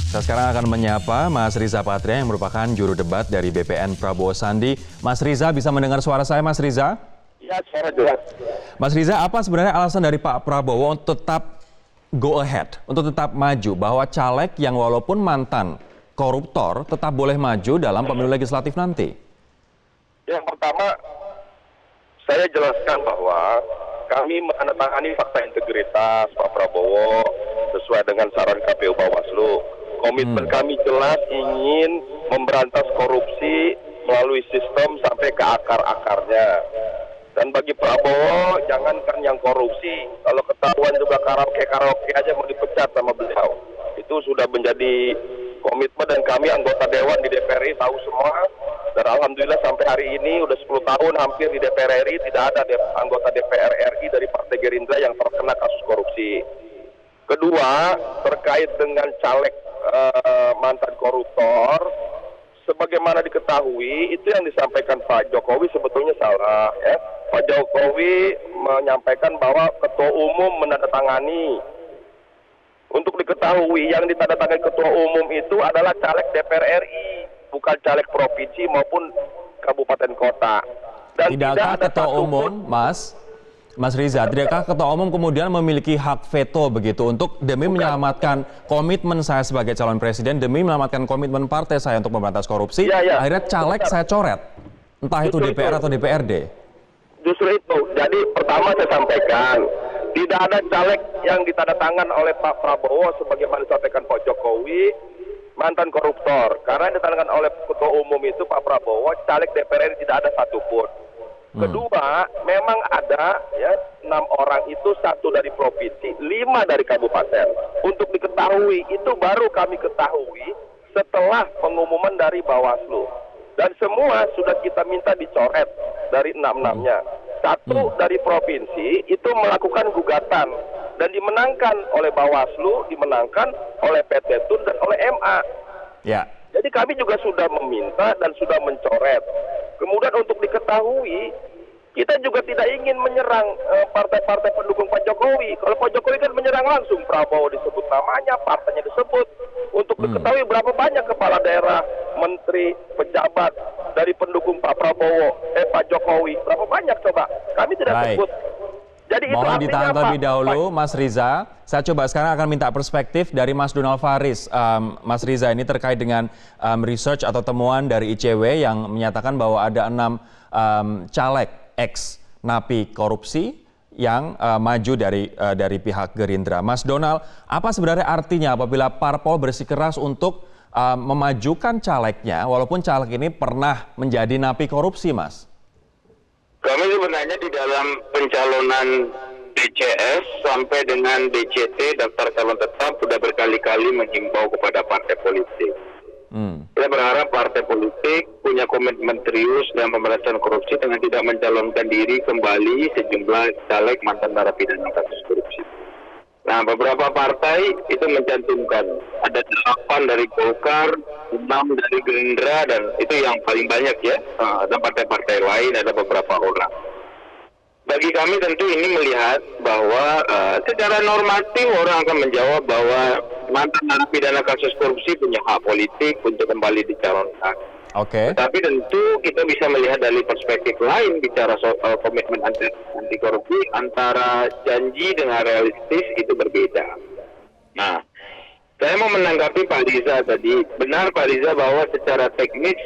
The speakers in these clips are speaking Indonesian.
Saya sekarang akan menyapa Mas Riza Patria yang merupakan juru debat dari BPN Prabowo Sandi. Mas Riza, bisa mendengar suara saya, Mas Riza? Ya, suara jelas. Mas Riza, apa sebenarnya alasan dari Pak Prabowo untuk tetap go ahead, untuk tetap maju, bahwa caleg yang walaupun mantan koruptor tetap boleh maju dalam pemilu legislatif nanti? Yang pertama, saya jelaskan bahwa kami menandatangani fakta integritas Pak Prabowo sesuai dengan saran KPU Bawaslu. Komitmen kami jelas ingin memberantas korupsi melalui sistem sampai ke akar-akarnya. Dan bagi Prabowo, jangankan yang korupsi, kalau ketahuan juga karaoke aja mau dipecat sama beliau. Itu sudah menjadi komitmen dan kami anggota Dewan di DPR RI tahu semua. Dan Alhamdulillah sampai hari ini udah 10 tahun hampir di DPR RI tidak ada anggota DPR RI dari Partai Gerindra yang terkena kasus korupsi. Kedua, terkait dengan caleg mantan koruptor, sebagaimana diketahui itu yang disampaikan Pak Jokowi sebetulnya salah, ya. Pak Jokowi menyampaikan bahwa ketua umum menandatangani. Untuk diketahui yang ditandatangani ketua umum itu adalah caleg DPR RI, bukan caleg provinsi maupun kabupaten kota. Dan Tidakkah ketua umum, Mas Riza, tidakkah ketua umum kemudian memiliki hak veto begitu untuk demi menyelamatkan komitmen saya sebagai calon presiden, demi menyelamatkan komitmen partai saya untuk memberantas korupsi, akhirnya caleg saya coret, entah itu DPR atau DPRD? Justru itu. Jadi pertama saya sampaikan, tidak ada caleg yang ditandatangan oleh Pak Prabowo sebagaimana disampaikan Pak Jokowi mantan koruptor. Karena yang ditandatangan oleh ketua umum itu Pak Prabowo, caleg DPR RI tidak ada satupun. Kedua, memang ada ya 6 orang itu, 1 dari provinsi, 5 dari kabupaten. Untuk diketahui, itu baru kami ketahui setelah pengumuman dari Bawaslu. Dan semua sudah kita minta dicoret dari 6-6-nya. 1 dari provinsi itu melakukan gugatan dan dimenangkan oleh Bawaslu, dimenangkan oleh PT Tun dan oleh MA. Ya. Jadi kami juga sudah meminta dan sudah mencoret. Kemudian untuk diketahui, kita juga tidak ingin menyerang partai-partai pendukung Pak Jokowi. Kalau Pak Jokowi kan menyerang langsung, Prabowo disebut namanya, partainya disebut. Untuk diketahui berapa banyak kepala daerah, menteri, pejabat dari pendukung Pak Prabowo, Pak Jokowi, berapa banyak coba? Kami tidak sebut. Jadi mohon itu ditahan terlebih dahulu, Pak. Mas Riza. Saya coba sekarang akan minta perspektif dari Mas Donald Faris. Mas Riza, ini terkait dengan research atau temuan dari ICW yang menyatakan bahwa ada 6 caleg ex-napi korupsi yang maju dari pihak Gerindra. Mas Donald, apa sebenarnya artinya apabila parpol bersikeras untuk memajukan calegnya, walaupun caleg ini pernah menjadi napi korupsi, Mas? Kami sebenarnya di dalam pencalonan DCS sampai dengan DCT, daftar calon tetap, sudah berkali-kali menghimbau kepada partai politik. Saya berharap partai politik punya komitmen serius dalam pemberantasan korupsi dengan tidak mencalonkan diri kembali sejumlah caleg mantan narapidana kasus korupsi. Nah, beberapa partai itu mencantumkan ada 8 dari Golkar, 6 dari Gerindra, dan itu yang paling banyak ya. Ada partai-partai lain, ada beberapa orang. Bagi kami tentu ini melihat bahwa secara normatif orang akan menjawab bahwa mantan narapidana kasus korupsi punya hak politik untuk kembali dicalonkan. Oke. Tapi tentu kita bisa melihat dari perspektif lain bicara soal komitmen anti korupsi, antara janji dengan realistis itu berbeda. Nah, saya mau menanggapi Pak Riza tadi. Benar Pak Riza bahwa secara teknis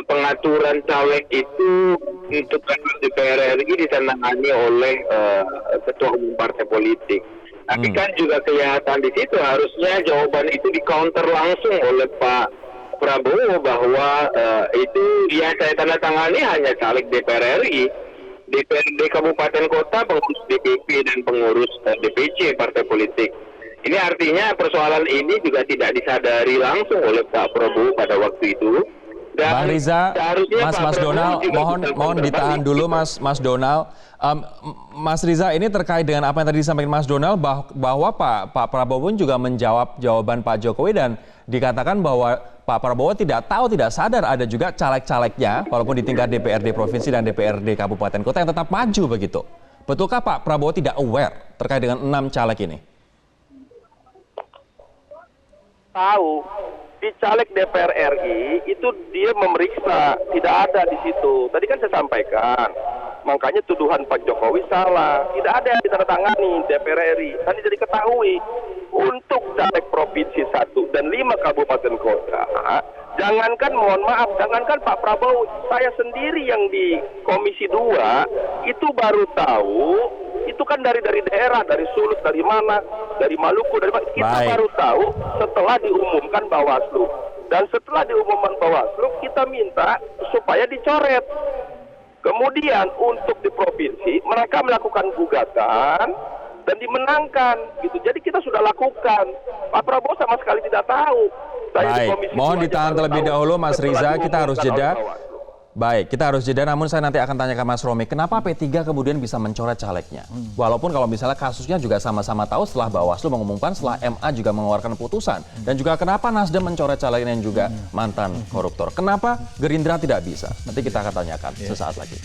pengaturan caleg itu untuk DPR RI ditandangani oleh ketua umum partai politik. Tapi kan juga kelihatan di situ harusnya jawaban itu di-counter langsung oleh Pak Prabowo bahwa itu yang saya tanda tangani hanya caleg DPR RI, DPRD kabupaten kota, pengurus DPP dan pengurus DPC partai politik. Ini artinya persoalan ini juga tidak disadari langsung oleh Pak Prabowo pada waktu itu. Dan Bang Riza, Mas Donald, mohon ditahan dulu Mas Donald. Mas Riza, ini terkait dengan apa yang tadi disampaikan Mas Donald bahwa Pak Prabowo pun juga menjawab jawaban Pak Jokowi dan dikatakan bahwa Pak Prabowo tidak tahu, tidak sadar ada juga caleg-calegnya walaupun di tingkat DPRD provinsi dan DPRD kabupaten kota yang tetap maju begitu. Betulkah Pak Prabowo tidak aware terkait dengan 6 caleg ini? tahu di caleg DPR RI itu dia memeriksa, tidak ada di situ. Tadi kan saya sampaikan, makanya tuduhan Pak Jokowi salah. Tidak ada yang ditandatangani DPR RI. Tadi jadi ketahui untuk caleg provinsi 1 dan 5 kabupaten kota. Jangankan, mohon maaf, jangankan Pak Prabowo, saya sendiri yang di Komisi 2 itu baru tahu. Itu kan dari daerah, dari Sulut, dari mana, dari Maluku, dari mana. Kita baru tahu setelah diumumkan Bawaslu. Dan setelah diumumkan Bawaslu, kita minta supaya dicoret. Kemudian untuk di provinsi, mereka melakukan gugatan dan dimenangkan. Gitu. Jadi kita sudah lakukan. Pak Prabowo sama sekali tidak tahu. Baik, mohon ditahan terlebih dahulu Mas Riza, kita harus jeda. Baik, kita harus jeda, namun saya nanti akan tanya ke Mas Romi, kenapa P3 kemudian bisa mencoret calegnya? Walaupun kalau misalnya kasusnya juga sama-sama tahu setelah Bawaslu mengumumkan, setelah MA juga mengeluarkan putusan. Dan juga kenapa Nasdem mencoret calegnya yang juga mantan koruptor? Kenapa Gerindra tidak bisa? Nanti kita akan tanyakan sesaat lagi.